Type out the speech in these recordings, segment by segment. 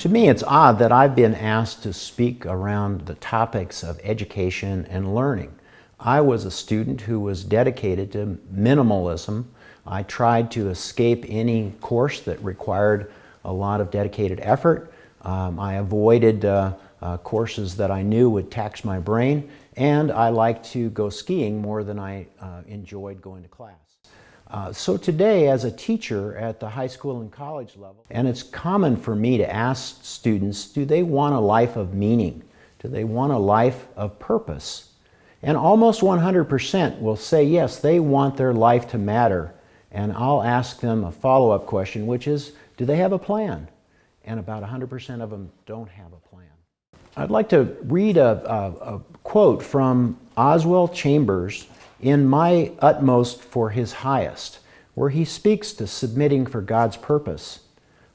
To me, it's odd that I've been asked to speak around the topics of education and learning. I was a student who was dedicated to minimalism. I tried to escape any course that required a lot of dedicated effort. I avoided courses that I knew would tax my brain, and I liked to go skiing more than I enjoyed going to class. So today, as a teacher at the high school and college level, and it's common for me to ask students, do they want a life of meaning? Do they want a life of purpose? And almost 100% will say yes, they want their life to matter. And I'll ask them a follow-up question, which is, do they have a plan? And about 100% of them don't have a plan. I'd like to read a quote from Oswald Chambers in My Utmost for His Highest, where he speaks to submitting for God's purpose.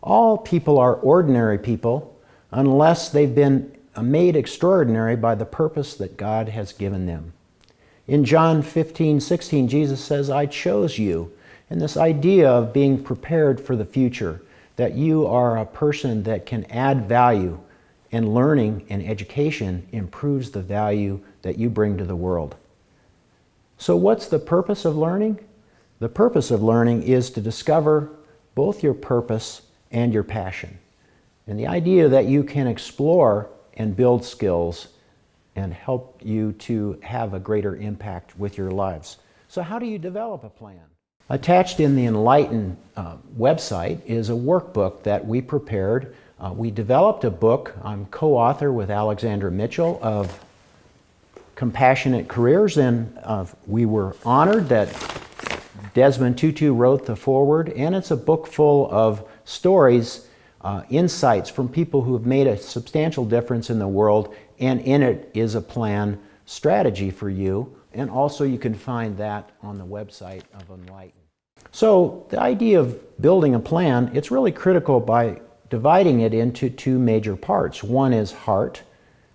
All people are ordinary people unless they've been made extraordinary by the purpose that God has given them. In John 15:16, Jesus says, I chose you. And this idea of being prepared for the future, that you are a person that can add value, and learning and education improves the value that you bring to the world. So what's the purpose of learning? The purpose of learning is to discover both your purpose and your passion. And the idea that you can explore and build skills and help you to have a greater impact with your lives. So how do you develop a plan? Attached in the Enlighten website is a workbook that we prepared. We developed a book. I'm co-author with Alexandra Mitchell of Compassionate Careers, and we were honored that Desmond Tutu wrote the foreword, and it's a book full of stories, insights from people who have made a substantial difference in the world, and in it is a plan strategy for you, and also you can find that on the website of Enlighten. So the idea of building a plan, it's really critical by dividing it into two major parts. One is heart,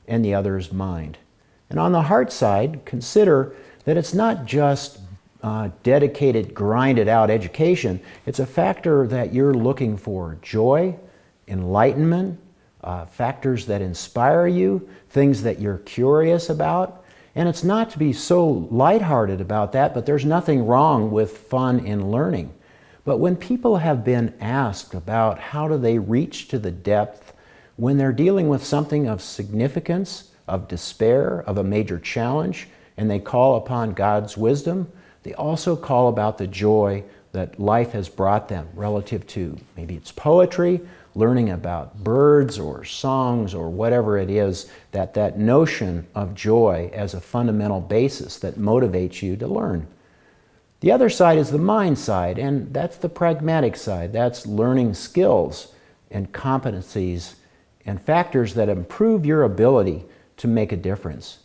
and the other is mind. And on the heart side, consider that it's not just dedicated, grinded out education. It's a factor that you're looking for joy, enlightenment, factors that inspire you, things that you're curious about. And it's not to be so lighthearted about that, but there's nothing wrong with fun in learning. But when people have been asked about how do they reach to the depth when they're dealing with something of significance, of despair, of a major challenge, and they call upon God's wisdom, they also call about the joy that life has brought them relative to maybe it's poetry, learning about birds or songs or whatever it is, that notion of joy as a fundamental basis that motivates you to learn. The other side is the mind side, and that's the pragmatic side. That's learning skills and competencies and factors that improve your ability to make a difference.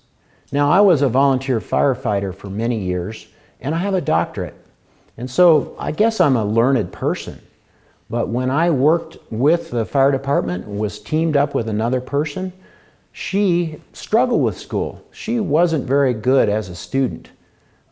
Now, I was a volunteer firefighter for many years, and I have a doctorate. And so I guess I'm a learned person. But when I worked with the fire department, was teamed up with another person, she struggled with school. She wasn't very good as a student.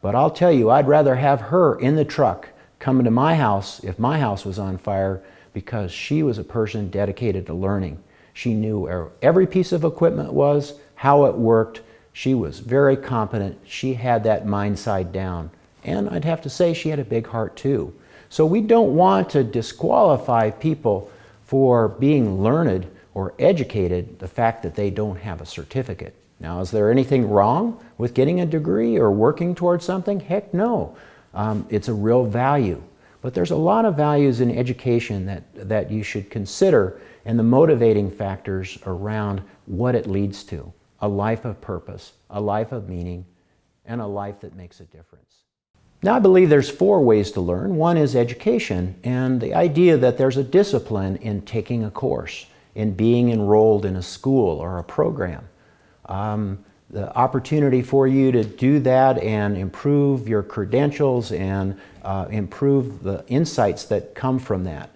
But I'll tell you, I'd rather have her in the truck coming to my house if my house was on fire, because she was a person dedicated to learning. She knew where every piece of equipment was, how it worked. She was very competent. She had that mind side down. And I'd have to say she had a big heart too. So we don't want to disqualify people for being learned or educated, the fact that they don't have a certificate. Now, is there anything wrong with getting a degree or working towards something? Heck no. It's a real value. But there's a lot of values in education that you should consider, and the motivating factors around what it leads to. A life of purpose, a life of meaning, and a life that makes a difference. Now, I believe there's 4 ways to learn. One is education, and the idea that there's a discipline in taking a course, in being enrolled in a school or a program. The opportunity for you to do that and improve your credentials and improve the insights that come from that.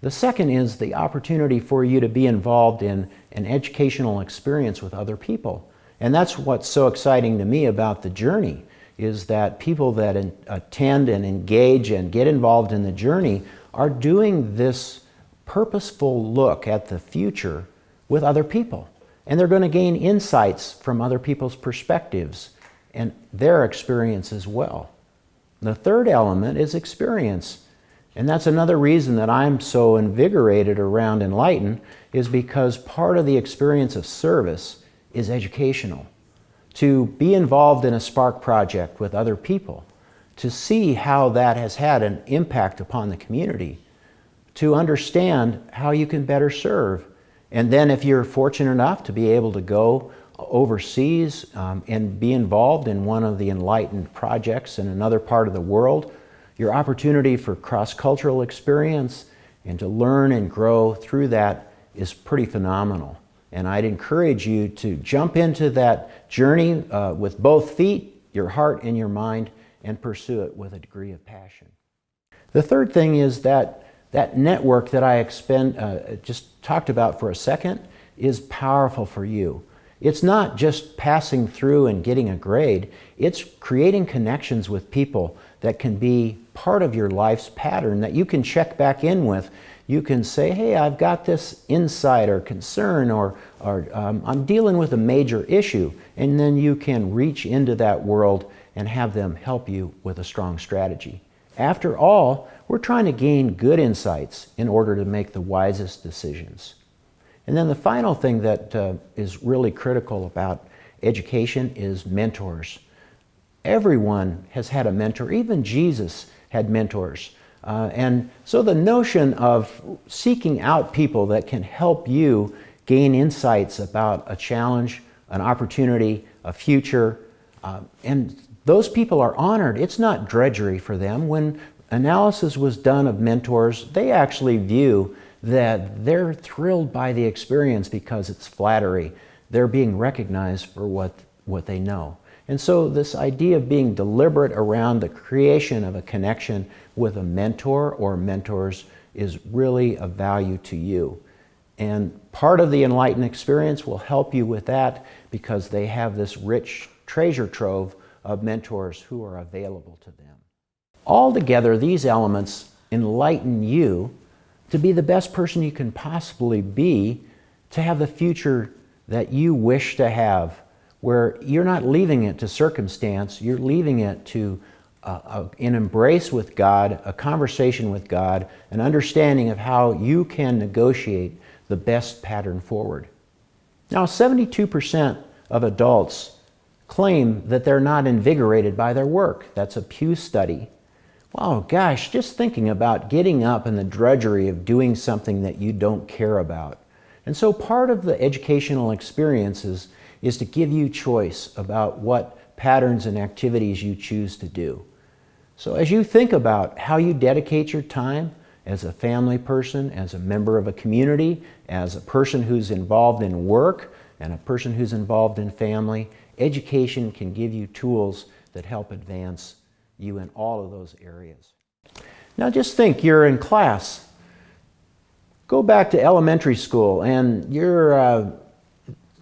The second is the opportunity for you to be involved in an educational experience with other people. And that's what's so exciting to me about the journey, is that people that attend and engage and get involved in the journey are doing this purposeful look at the future with other people. And they're going to gain insights from other people's perspectives and their experience as well. The third element is experience. And that's another reason that I'm so invigorated around Enlighten, is because part of the experience of service is educational. To be involved in a Spark project with other people, to see how that has had an impact upon the community, to understand how you can better serve. And then if you're fortunate enough to be able to go overseas and be involved in one of the Enlightened projects in another part of the world, your opportunity for cross-cultural experience and to learn and grow through that is pretty phenomenal. And I'd encourage you to jump into that journey with both feet, your heart and your mind, and pursue it with a degree of passion. The third thing is that network that I just talked about for a second is powerful for you. It's not just passing through and getting a grade, it's creating connections with people that can be part of your life's pattern that you can check back in with. You can say, hey, I've got this insight or concern, or I'm dealing with a major issue, and then you can reach into that world and have them help you with a strong strategy. After all, we're trying to gain good insights in order to make the wisest decisions. And then the final thing that is really critical about education is mentors. Everyone has had a mentor. Even Jesus had mentors. And so the notion of seeking out people that can help you gain insights about a challenge, an opportunity, a future, and those people are honored. It's not drudgery for them. When analysis was done of mentors, they actually view that they're thrilled by the experience because it's flattery. They're being recognized for what they know. And so this idea of being deliberate around the creation of a connection with a mentor or mentors is really of value to you. And part of the Enlightened experience will help you with that because they have this rich treasure trove of mentors who are available to them. Altogether, these elements enlighten you to be the best person you can possibly be, to have the future that you wish to have, where you're not leaving it to circumstance, you're leaving it to an embrace with God, a conversation with God, an understanding of how you can negotiate the best pattern forward. Now, 72% of adults claim that they're not invigorated by their work. That's a Pew study. Wow, gosh, just thinking about getting up and the drudgery of doing something that you don't care about. And so part of the educational experiences is to give you choice about what patterns and activities you choose to do. So as you think about how you dedicate your time as a family person, as a member of a community, as a person who's involved in work, and a person who's involved in family, education can give you tools that help advance you in all of those areas. Now just think, you're in class. Go back to elementary school and you're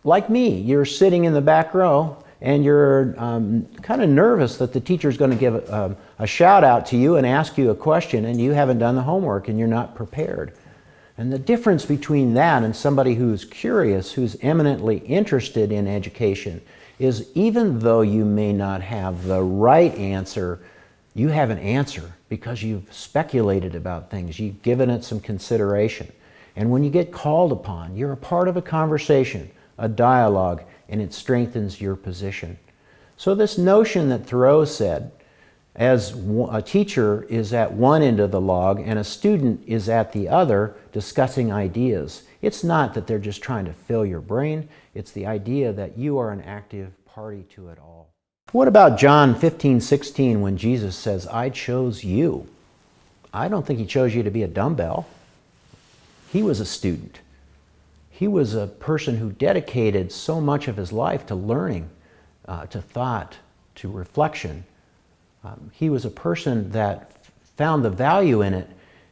like me, you're sitting in the back row and you're kind of nervous that the teacher's going to give a shout out to you and ask you a question and you haven't done the homework and you're not prepared. And the difference between that and somebody who's curious, who's eminently interested in education, is even though you may not have the right answer, you have an answer because you've speculated about things, you've given it some consideration. And when you get called upon, you're a part of a conversation, a dialogue, and it strengthens your position. So this notion that Thoreau said, as a teacher is at one end of the log and a student is at the other discussing ideas, it's not that they're just trying to fill your brain, it's the idea that you are an active party to it all. What about John 15:16 when Jesus says, I chose you? I don't think he chose you to be a dumbbell. He was a student. He was a person who dedicated so much of his life to learning, to thought, to reflection. He was a person that found the value in it.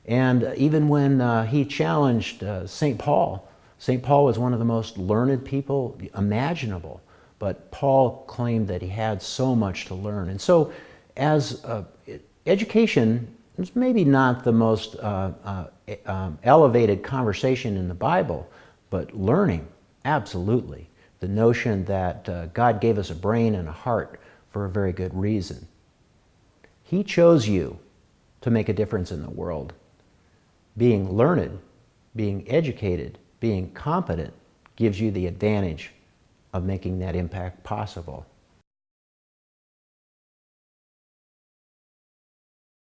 And even when he challenged St. Paul was one of the most learned people imaginable. But Paul claimed that he had so much to learn. And so as education It's maybe not the most elevated conversation in the Bible, but learning, absolutely. The notion that God gave us a brain and a heart for a very good reason. He chose you to make a difference in the world. Being learned, being educated, being competent gives you the advantage of making that impact possible.